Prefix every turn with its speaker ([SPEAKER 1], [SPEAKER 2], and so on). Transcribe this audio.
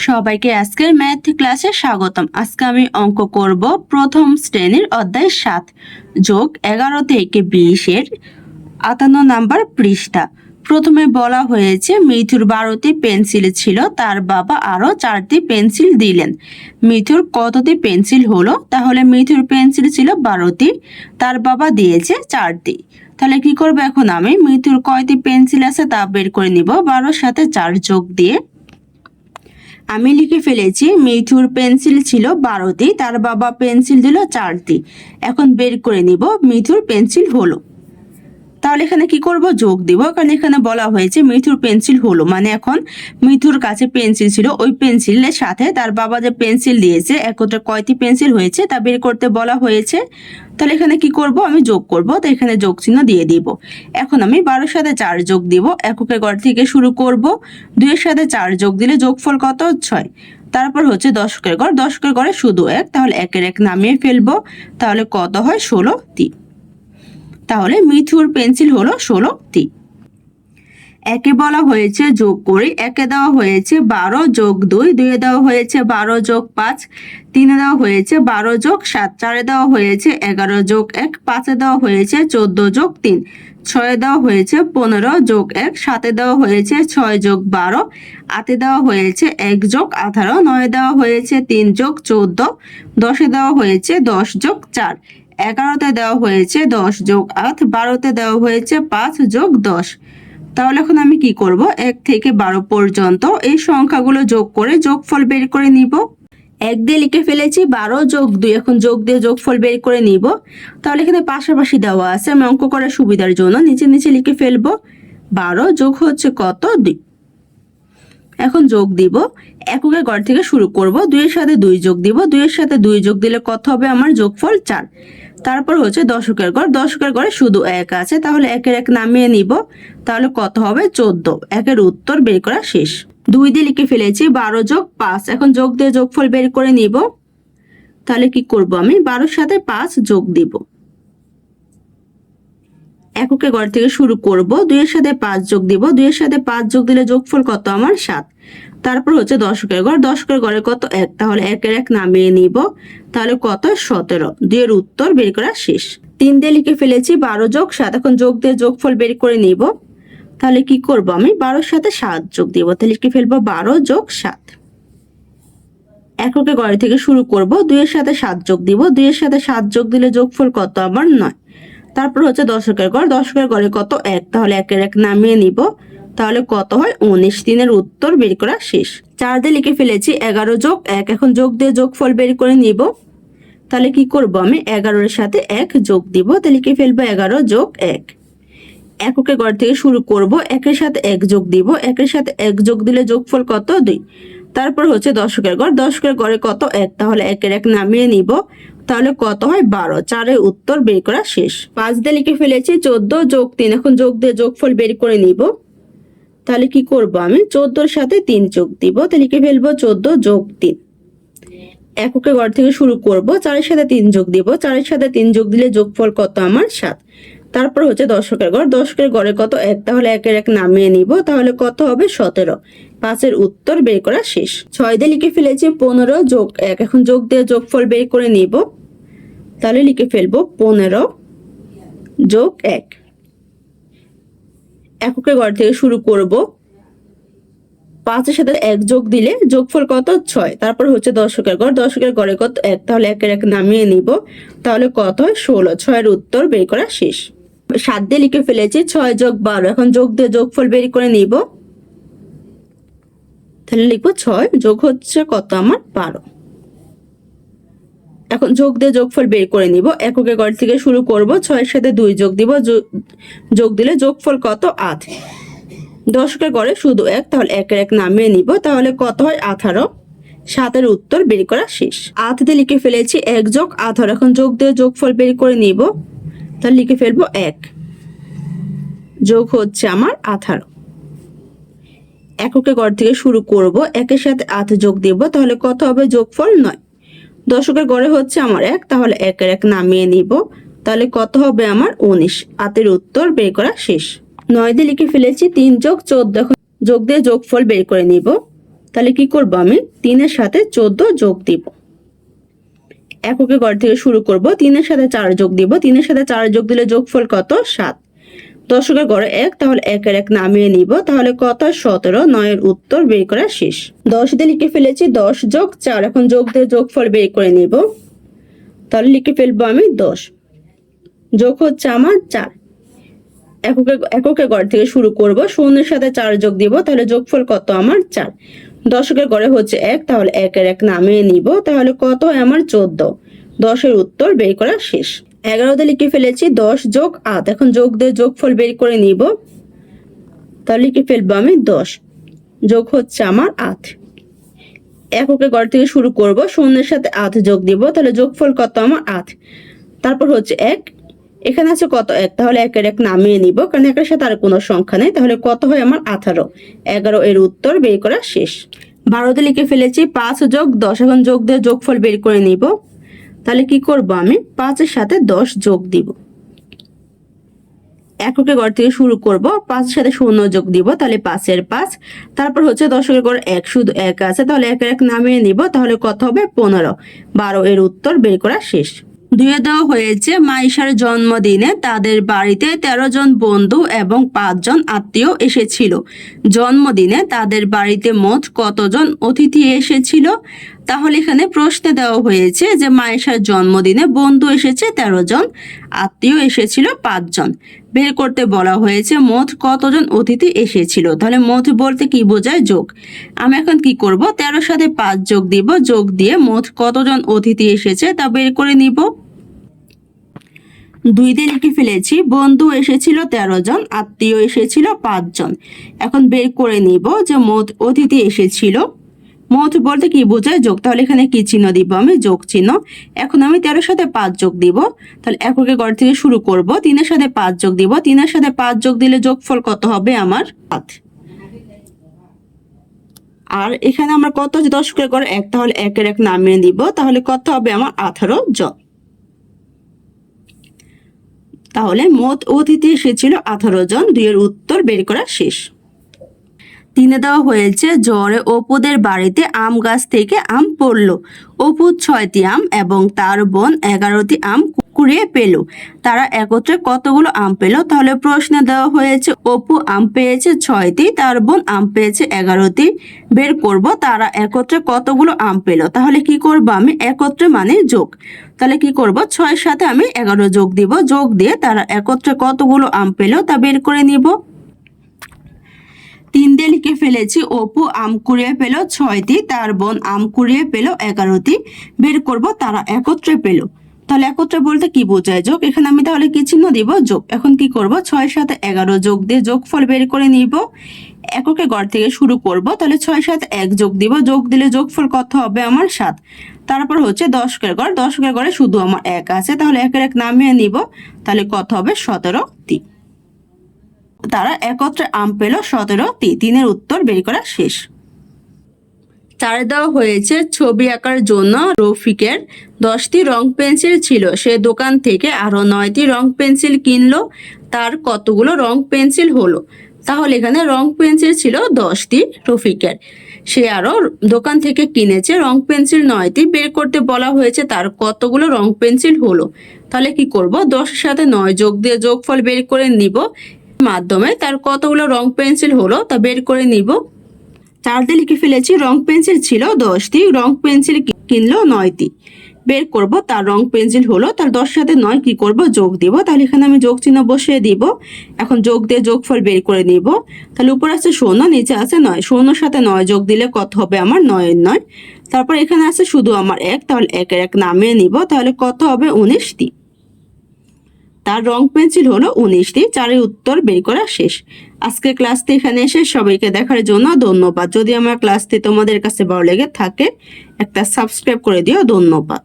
[SPEAKER 1] সবাইকে আজকের ম্যাথ ক্লাসে স্বাগতম। আজকে আমি অঙ্ক করব প্রথম শ্রেণীর অধ্যায় 7 যোগ 11 থেকে 20 এর 58 নাম্বার পৃষ্ঠা। প্রথমে বলা হয়েছে মিথুর 12টি পেন্সিল ছিল, তার বাবা আরো 4টি পেন্সিল দিলেন। মিথুর কতটি পেন্সিল হলো? তাহলে মিথুর পেন্সিল ছিল 12টি, তার বাবা দিয়েছে 4টি। তাহলে কি করব, এখন আমি মিথুর কয়টি পেন্সিল আছে তা বের করে নিব 12 সাথে 4 যোগ দিয়ে। আমি লিখে ফেলেছি মিঠুর পেন্সিল ছিল 12টি, তার বাবা পেন্সিল দিল 4টি। এখন বের করে নিব মিঠুর পেন্সিল হলো। তাহলে এখানে কি করব, যোগ দিব, কারণ এখানে বলা হয়েছে মিঠুর পেন্সিল হলো, মানে এখন মিঠুর কাছে পেন্সিল ছিল, ওই পেন্সিলের সাথে তার বাবা যে পেন্সিল দিয়েছে একত্রে কয়টি পেন্সিল হয়েছে তা বের করতে বলা হয়েছে। তাহলে এখানে কি করব, আমি যোগ করব, তো এখানে যোগ চিহ্ন দিয়ে দিব। এখন আমি 12 সাথে 4 যোগ দিব, এককের ঘর থেকে শুরু করব। 2 এর সাথে 4 যোগ দিলে যোগফল কত? 6। তারপর হচ্ছে দশকের ঘর, দশকের ঘরে শুধু 1, তাহলে 1 এর 1 নামিয়ে ফেলবো, তাহলে কত হয়? 16টি। তাহলে মিঠুর পেন্সিল হলো 16টি। একে বলা হয়েছে যোগ করি। একে দেওয়া হয়েছে 12 যোগ 2, 2 এ দেওয়া হয়েছে 12 যোগ 5, 3 এ দেওয়া হয়েছে 12 যোগ 7, 4 এ দেওয়া হয়েছে 11 যোগ 1, 5 এ দেওয়া হয়েছে 14 যোগ 3, 6 এ দেওয়া হয়েছে 15 যোগ 1, 7 এ দেওয়া হয়েছে 6 যোগ 12, 8 এ দেওয়া হয়েছে 1 যোগ 18, 9 এ দেওয়া হয়েছে 3 যোগ 14, 10 এ দেওয়া হয়েছে 10 যোগ 4, 11তে দেওয়া হয়েছে 10 যোগ 8, 12তে দেওয়া হয়েছে 5 যোগ 10। তাহলে এখন আমি কি করব, 1 থেকে 12 পর্যন্ত এই সংখ্যাগুলো যোগ করে যোগফল বের করে নিব। 1 দিয়ে লিখে ফেলেছি 12 যোগ 2, এখন যোগ দিয়ে যোগফল বের করে নিব। তাহলে এখানে পাশাপাশি দেওয়া আছে, আমি অঙ্ক করার সুবিধার জন্য নিচে নিচে লিখে ফেলবো। 12 যোগ হচ্ছে কত? 2। এখন যোগ দিব, এককের ঘর থেকে শুরু করব। 2 এর সাথে 2 যোগ দিব, 2 এর সাথে 2 যোগ দিলে কত হবে? আমার যোগফল 4। তারপর হচ্ছে দশকের ঘর, দশকের ঘরে শুধু 1 আছে, তাহলে 1 এর 1 নামিয়ে নিব, তাহলে কত হবে? 14। একের উত্তর বের করা শেষ। 2 দিয়ে লিখে ফেলেছি 12 যোগ 5, এখন যোগ দিয়ে যোগফল বের করে নিব। তাহলে কি করব, আমি 12 সাথে 5 যোগ দিব, এককের ঘর থেকে শুরু করব। 2 এর সাথে 5 যোগ দিব, 2 এর সাথে 5 যোগ দিলে যোগফল কত? আমার 7। তারপর হচ্ছে দশকের ঘর, দশকের ঘরে কত? 1, তাহলে 1 এর 1 নামিয়ে নিব, তাহলে কত? 17। 2 এর উত্তর বের করা শেষ। 3 দিয়ে লিখে ফেলেছি 12 যোগ 7, এখন যোগ দিয়ে যোগফল বের করে নিব। তাহলে কি করব, আমি 12 সাথে 7 যোগ দিব, তাহলে লিখে ফেলবো 12 যোগ 7। এককের ঘর থেকে শুরু করব। 2 এর সাথে 7 যোগ দিব, 2 এর সাথে 7 যোগ দিলে যোগফল কত? আমার 9। তারপর হচ্ছে দশকের ঘর, দশকের ঘরে কত? 1, তাহলে 1 এর 1 নামিয়ে নিব, তাহলে কত হয়? 19। 3 এর উত্তর বের করা শেষ। 4 দিয়ে লিখে ফেলেছি 11 যোগ 1, এখন যোগ দিয়ে যোগফল বের করে নিব। তাহলে কি করব, আমি 11 এর সাথে 1 যোগ দিব, তাহলে লিখে ফেলবো 11 যোগ 1। এককের ঘর থেকে শুরু করব। 1 এর সাথে 1 যোগ দিব, 1 এর সাথে 1 যোগ দিলে যোগফল কত? 2। তারপর হচ্ছে দশকের ঘর, দশকের ঘরে কত? 1, তাহলে 1 এর 1 নামিয়ে নিব, তাহলে কত হয়? 12। 4 এর উত্তর বের করা শেষ। 5 দিয়ে লিখে ফেলেছি 14 যোগ 3, এখন যোগ দিয়ে যোগফল বের করে নিব। তাহলে কি করব, আমি 14 এর সাথে 3 যোগ দিব, তাহলে লিখে ফেলবো 14 যোগ 3। এককের ঘর থেকে শুরু করব। 4 এর সাথে 3 যোগ দিব, 4 এর সাথে 3 যোগ দিলে যোগফল কত? আমার 7। তারপর হচ্ছে দশকের ঘর, দশকের ঘরে কত? 1, তাহলে 1 এর 1 নামিয়ে নিব, তাহলে কত হবে? 17। 5 এর উত্তর বের করা শেষ। 6 দিয়ে লিখে ফেলেছি 15 যোগ 1, এখন যোগ দিয়ে যোগফল বের করে নিব। তাহলে লিখে ফেলবো 15 যোগ 1। এককের ঘর থেকে শুরু করব। 5 এর সাথে 1 যোগ দিলে যোগফল কত? 6। তারপর হচ্ছে দশকের ঘর, দশকের ঘরে কত? 1, তাহলে 1 এর 1 নামিয়ে নিব, তাহলে কত হয়? 16। 6 এর উত্তর বের করা শেষ। 7 দিয়ে লিখে ফেলেছি 6 যোগ 12, এখন যোগ দিয়ে যোগফল বের করে নিব। তাহলে লিখবো 6 যোগ হচ্ছে কত? আমার 12। এখন যোগ দিয়ে যোগফল বের করে নিব। এককের ঘর থেকে শুরু করব। 6 এর সাথে 2 যোগ দিব, যোগ দিলে যোগফল কত? 8। দশকের ঘরে শুধু 1, তাহলে 1 এর 1 নামিয়ে নিব, তাহলে কত হয়? 18। 7 এর উত্তর বের করা শেষ। 8 দিয়ে লিখে ফেলেছি 1 যোগ 18, এখন যোগ দিয়ে যোগফল বের করে নিব। তাহলে লিখে ফেলবো 1 যোগ হচ্ছে আমার 18। এককের ঘর থেকে শুরু করব। 1 এর সাথে 8 যোগ দিব, তাহলে কত হবে? যোগফল 9। দশকের ঘরে হচ্ছে আমার 1, তাহলে 1 এর 1 নামিয়ে নিব, তাহলে কত হবে? আমার 19। 8 এর উত্তর বের করা শেষ। 9 দিয়ে লিখে ফেলেছি 3 যোগ 14, এখন যোগ দিয়ে যোগফল বের করে নিব। তাহলে কি করব, আমি 3-এর সাথে 14 যোগ দিব। এককে ঘর থেকে শুরু করব, 3-এর সাথে 4 যোগ দিব, 3-এর সাথে 4 যোগ দিলে যোগফল কত, 7। দশকের ঘরে 1, তাহলে 1-এর 1 নামিয়ে নিব, তাহলে কত, 17। 9-এর উত্তর বের করা শেষ। 10 দিয়ে লিখে ফেলেছি 10 যোগ 4, এখন যোগ দিয়ে যোগফল বের করে নিব। তাহলে লিখে ফেলবো আমি 10, যোগ হচ্ছে আমার 4। এককে ঘর থেকে শুরু করব, 0-এর সাথে 4 যোগ দিব, তাহলে যোগফল কত আমার, 4। দশকের ঘরে হচ্ছে 1, তাহলে 1-এর 1 নামিয়ে নিব, তাহলে কত হয় আমার, 14। 10-এর উত্তর বের করা শেষ। 11তে লিখে ফেলেছি 10 যোগ 8, এখন যোগ দিয়ে যোগফল বের করে নিব। তাহলে লিখে ফেলবো আমি 10, যোগ হচ্ছে আমার 8। এককে ঘর থেকে শুরু করব, 0-এর সাথে 8 যোগ দিব, তাহলে যোগফল কত আমার, 8। তারপর হচ্ছে 1, এখানে আছে কত, 1, তাহলে 1-এর 1 নামিয়ে নিব, কারণ 1-এর সাথে আর কোনো সংখ্যা নেই, তাহলে কত হয় আমার, 18। 11 এর উত্তর বের করা শেষ। 12তে লিখে ফেলেছি 5 যোগ 10, এখন যোগ দিয়ে যোগফল বের করে নিব। তাহলে কি করব, আমি 5-এর সাথে 10 যোগ দিব। এককে ঘর থেকে শুরু করব, 5-এর সাথে 0 যোগ দিব, তাহলে 5-এর 5। তারপর হচ্ছে দশকের ঘরে 1, শুধু 1 আছে, তাহলে 1-এর 1 নামিয়ে নিব, তাহলে কত হবে, 15। 12 এর উত্তর বের করা শেষ। 2-এ দেওয়া হয়েছে মাইশার জন্মদিনে তাদের বাড়িতে 13 জন বন্ধু এবং 5 জন আত্মীয় এসেছিল। জন্মদিনে তাদের বাড়িতে মোট কতজন অতিথি এসেছিল? তাহলে এখানে প্রশ্নে দেওয়া হয়েছে যে মাইশার জন্মদিনে বন্ধু এসেছে 13 জন, আত্মীয় এসেছিল 5 জন। বের করতে বলা হয়েছে মোট কতজন অতিথি এসেছিল। তাহলে মোট বলতে কি বোঝায়, যোগ। আমি এখন কি করব, 13-এর সাথে 5 যোগ দিব, যোগ দিয়ে মোট কতজন অতিথি এসেছে তা বের করে নিব। 2 দিয়ে লিখে ফেলেছি বন্ধু এসেছিল 13 জন, আত্মীয় এসেছিল 5 জন। এখন বের করে নিব যে মোট অতিথি এসেছিল। মোট বলতে কি বোঝায়, যোগ। তাহলে এখানে কি চিহ্ন দিব, আমি যোগ চিহ্ন। এখন আমি 13-এর সাথে 5 যোগ দিব, তাহলে এককে ঘর থেকে শুরু করব, 3-এর সাথে 5 যোগ দিব, 3-এর সাথে 5 যোগ দিলে যোগফল কত হবে আমার, 7। আর এখানে আমরা কত, দশকের ঘরে 1, তাহলে 1-এর 1 নামিয়ে দিব, তাহলে কত হবে আমার, 18 জন। তাহলে মোট অতিথি এসেছিল 18 জন। 2-এর উত্তর বের করা শেষ। 3-এ দেওয়া হয়েছে জ্বরে অপুদের বাড়িতে আম গাছ থেকে আম পড়লো। অপু 6টি আম এবং তার বোন 11টি আম কুড়িয়ে পেল। তারা একত্রে কতগুলো আম পেল? তাহলে প্রশ্নে দেওয়া হয়েছে অপু আম পেয়েছে 6টি, তার বোন আম পেয়েছে 11টি। বের করব তারা একত্রে কতগুলো আম পেল। তাহলে কি করব, আমি একত্রে মানে যোগ। তাহলে কি করব, 6-এর সাথে আমি 11 যোগ দিব, যোগ দিয়ে তারা একত্রে কতগুলো আম পেল তা বের করে নিব। 3 দিয়ে লিখে ফেলেছি অপু আম কুড়িয়ে পেল 6টি, তার বোন আম কুড়িয়ে পেল 11টি। বের করব তারা একত্রে পেল। তাহলে একত্রে বলতে কি বোঝায়, যোগ। এখানে আমি তাহলে কি চিহ্ন দিব, যোগ। এখন কি করব, 6-এর সাথে 11 যোগ দিয়ে যোগফল বের করে নিব। এককে ঘর থেকে শুরু করব, তাহলে 6-এর সাথে 1 যোগ দিব, যোগ দিলে যোগফল কত হবে আমার, 7। তারপর হচ্ছে দশকের ঘর, দশকের ঘরে শুধু আমার 1 আছে, তাহলে 1-এর 1 নামিয়ে নিব, তাহলে কত হবে, 17টি। তারা একত্রে আম পেল 17টি। 3-এর উত্তর বের করা শেষ। 4 দেওয়া হয়েছে ছবি আঁকার জন্য রফিকের 10টি রং পেন্সিল ছিল, সে দোকান থেকে আরো 9টি রং পেন্সিল কিনলো, তার কতগুলো রং পেন্সিল হলো? তাহলে এখানে রং পেন্সিল ছিল 10টি রফিকের, সে আরো দোকান থেকে কিনেছে রং পেন্সিল 9টি। বের করতে বলা হয়েছে তার কতগুলো রং পেন্সিল হলো। তাহলে কি করব, 10-এর সাথে 9 যোগ দিয়ে যোগফল বের করে নিব, মাধ্যমে তার কতগুলো রং পেন্সিল হলো তা বের করে নিব। 4 দিয়ে লিখে ফেলেছি রং পেন্সিল ছিল 10টি, রং পেন্সিল কিনলো 9টি। বের করব তার রং পেন্সিল হলো, তার 10-এর সাথে 9 কি করব, যোগ দিব। তাহলে এখানে আমি যোগ চিহ্ন বসিয়ে দিব। এখন যোগ দিয়ে যোগফল বের করে নিব। তাহলে উপরে আছে 0, নিচে আছে 9, 0-এর সাথে 9 যোগ দিলে কত হবে আমার, 9-এর 9। তারপর এখানে আছে শুধু আমার 1, তাহলে 1-এর 1 নামিয়ে নিব, তাহলে কত হবে, 19টি। তার রং পেন্সিল হলো 19টি। 4-এর উত্তর বের করা শেষ। আজকের ক্লাসটি এখানে এসে সবাইকে দেখার জন্য ধন্যবাদ। যদি আমার ক্লাসটি তোমাদের কাছে ভালো লেগে থাকে একটা সাবস্ক্রাইব করে দিও। ধন্যবাদ।